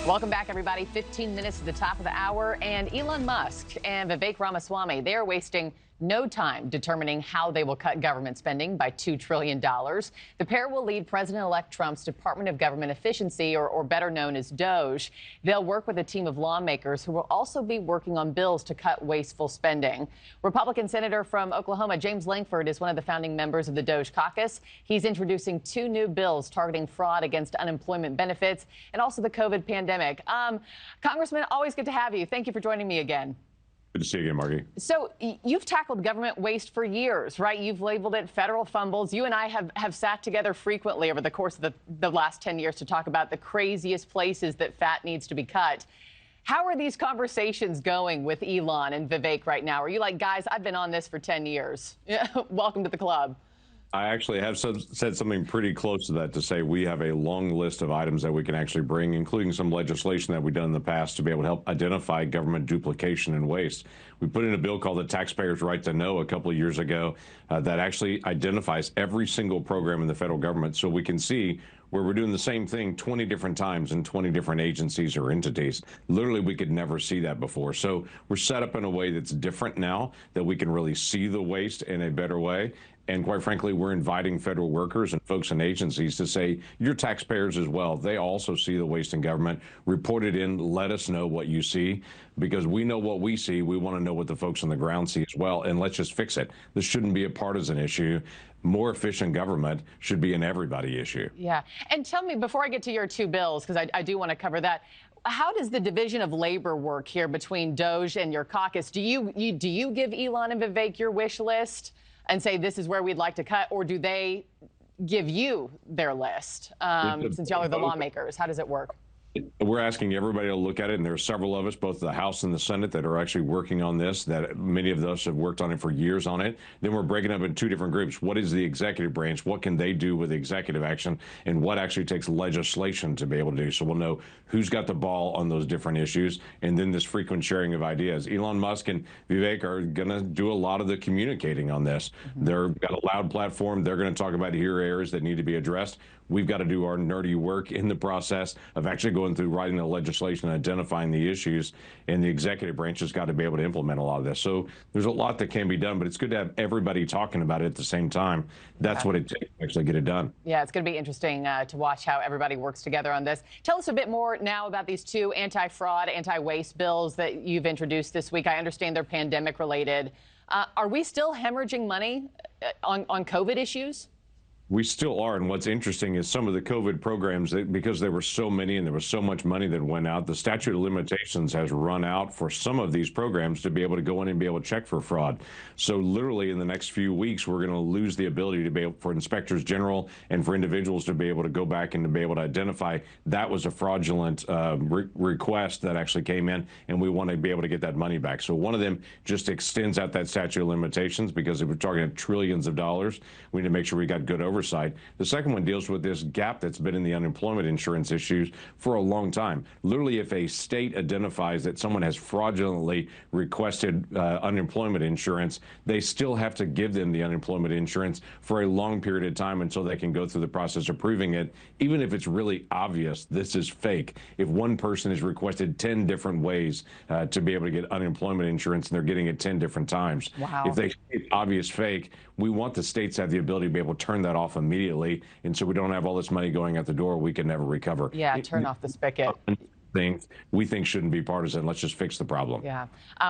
Welcome back, everybody. 15 minutes to the top of the hour. And Elon Musk and Vivek Ramaswamy, they are wasting no time determining how they will cut government spending by $2 trillion. The pair will lead President-elect Trump's Department of Government Efficiency, or better known as DOGE. They'll work with a team of lawmakers who will also be working on bills to cut wasteful spending. Republican Senator from Oklahoma, James Lankford, is one of the founding members of the DOGE caucus. He's introducing two new bills targeting fraud against unemployment benefits and also the COVID pandemic. Congressman, always good to have you. Thank you for joining me again. Good to see you again, Margie. So you've tackled government waste for years, right? You've labeled it federal fumbles. You and I have sat together frequently over the course of the last 10 years to talk about the craziest places that fat needs to be cut. How are these conversations going with Elon and Vivek right now? Are you like, guys, I've been on this for 10 years. Welcome to the club. I actually have said something pretty close to that, to say we have a long list of items that we can actually bring, including some legislation that we've done in the past to be able to help identify government duplication and waste. We put in a bill called the Taxpayers' Right to Know a couple of years ago that actually identifies every single program in the federal government so we can see where we're doing the same thing 20 different times in 20 different agencies or entities. Literally, we could never see that before. So we're set up in a way that's different now, that we can really see the waste in a better way. And quite frankly, we're inviting federal workers and folks in agencies to say, you're taxpayers as well. They also see the waste in government. Report it in. Let us know what you see, because we know what we see. We want to know what the folks on the ground see as well. And let's just fix it. This shouldn't be a partisan issue. More efficient government should be an everybody issue. Yeah. And tell me, before I get to your two bills, because I do want to cover that, how does the division of labor work here between DOGE and your caucus? Do you give Elon and Vivek your wish list and say this is where we'd like to cut, or do they give you their list since y'all are the lawmakers? How does it work? We're asking everybody to look at it, and there are several of us, both the House and the Senate, that are actually working on this, that many of us have worked on it for years on it. Then we're breaking up in two different groups. What is the executive branch? What can they do with executive action? And what actually takes legislation to be able to do? So we'll know who's got the ball on those different issues, and then this frequent sharing of ideas. Elon Musk and Vivek are going to do a lot of the communicating on this. They've got a loud platform. They're going to talk about here areas that need to be addressed. We've got to do our nerdy work in the process of actually going through writing the legislation, identifying the issues, and the executive branch has got to be able to implement a lot of this. So there's a lot that can be done, but it's good to have everybody talking about it at the same time. That's what it takes to actually get it done. Yeah, it's going to be interesting to watch how everybody works together on this. Tell us a bit more now about these two anti-fraud, anti-waste bills that you've introduced this week. I understand they're pandemic related. Are we still hemorrhaging money on COVID issues? We still are. And what's interesting is some of the COVID programs, because there were so many and there was so much money that went out, the statute of limitations has run out for some of these programs to be able to go in and be able to check for fraud. So literally in the next few weeks, we're going to lose the ability to be able, for inspectors general and for individuals to be able to go back and to be able to identify that was a fraudulent request that actually came in, and we want to be able to get that money back. So one of them just extends out that statute of limitations, because if we're talking trillions of dollars, we need to make sure we got good oversight. The second one deals with this gap that's been in the unemployment insurance issues for a long time. Literally, if a state identifies that someone has fraudulently requested unemployment insurance, they still have to give them the unemployment insurance for a long period of time until they can go through the process of proving it, even if it's really obvious this is fake. If one person has requested 10 different ways to be able to get unemployment insurance and they're getting it 10 different times. Wow. If they see obvious fake, we want the states to have the ability to be able to turn that off immediately, and so we don't have all this money going out the door we can never recover. Yeah, turn off the spigot. Things we think shouldn't be partisan. Let's just fix the problem. Yeah,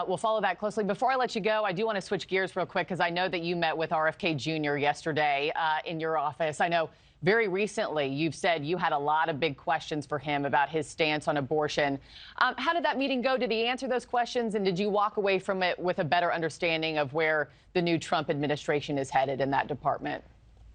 we'll follow that closely. Before I let you go, I do want to switch gears real quick, because I know that you met with RFK Jr. yesterday in your office. I know very recently you've said you had a lot of big questions for him about his stance on abortion. How did that meeting go? Did he answer those questions, and did you walk away from it with a better understanding of where the new Trump administration is headed in that department?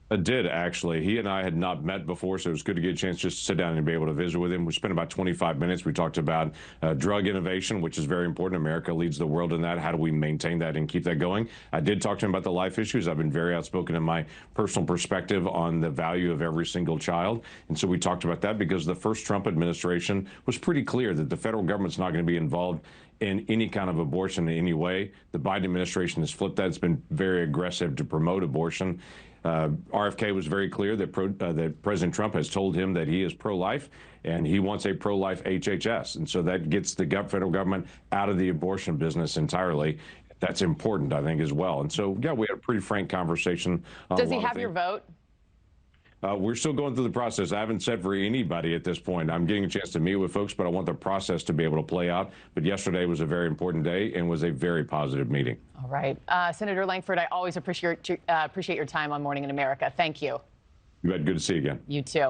I did, actually. He and I had not met before, so it was good to get a chance just to sit down and be able to visit with him. We spent about 25 minutes. We talked about drug innovation, which is very important. America leads the world in that. How do we maintain that and keep that going? I did talk to him about the life issues. I've been very outspoken in my personal perspective on the value of every single child. And so we talked about that, because the first Trump administration was pretty clear that the federal government's not going to be involved in any kind of abortion in any way. The Biden administration has flipped that. It's been very aggressive to promote abortion. RFK was very clear that, that President Trump has told him that he is pro-life and he wants a pro-life HHS. And so that gets the federal government out of the abortion business entirely. That's important, I think, as well. And so, yeah, we had a pretty frank conversation. Does he have your vote? We're still going through the process. I haven't said for anybody at this point. I'm getting a chance to meet with folks, but I want the process to be able to play out. But yesterday was a very important day and was a very positive meeting. All right. Senator Lankford, I always appreciate your time on Morning in America. Thank you. You bet. Good to see you again. You too.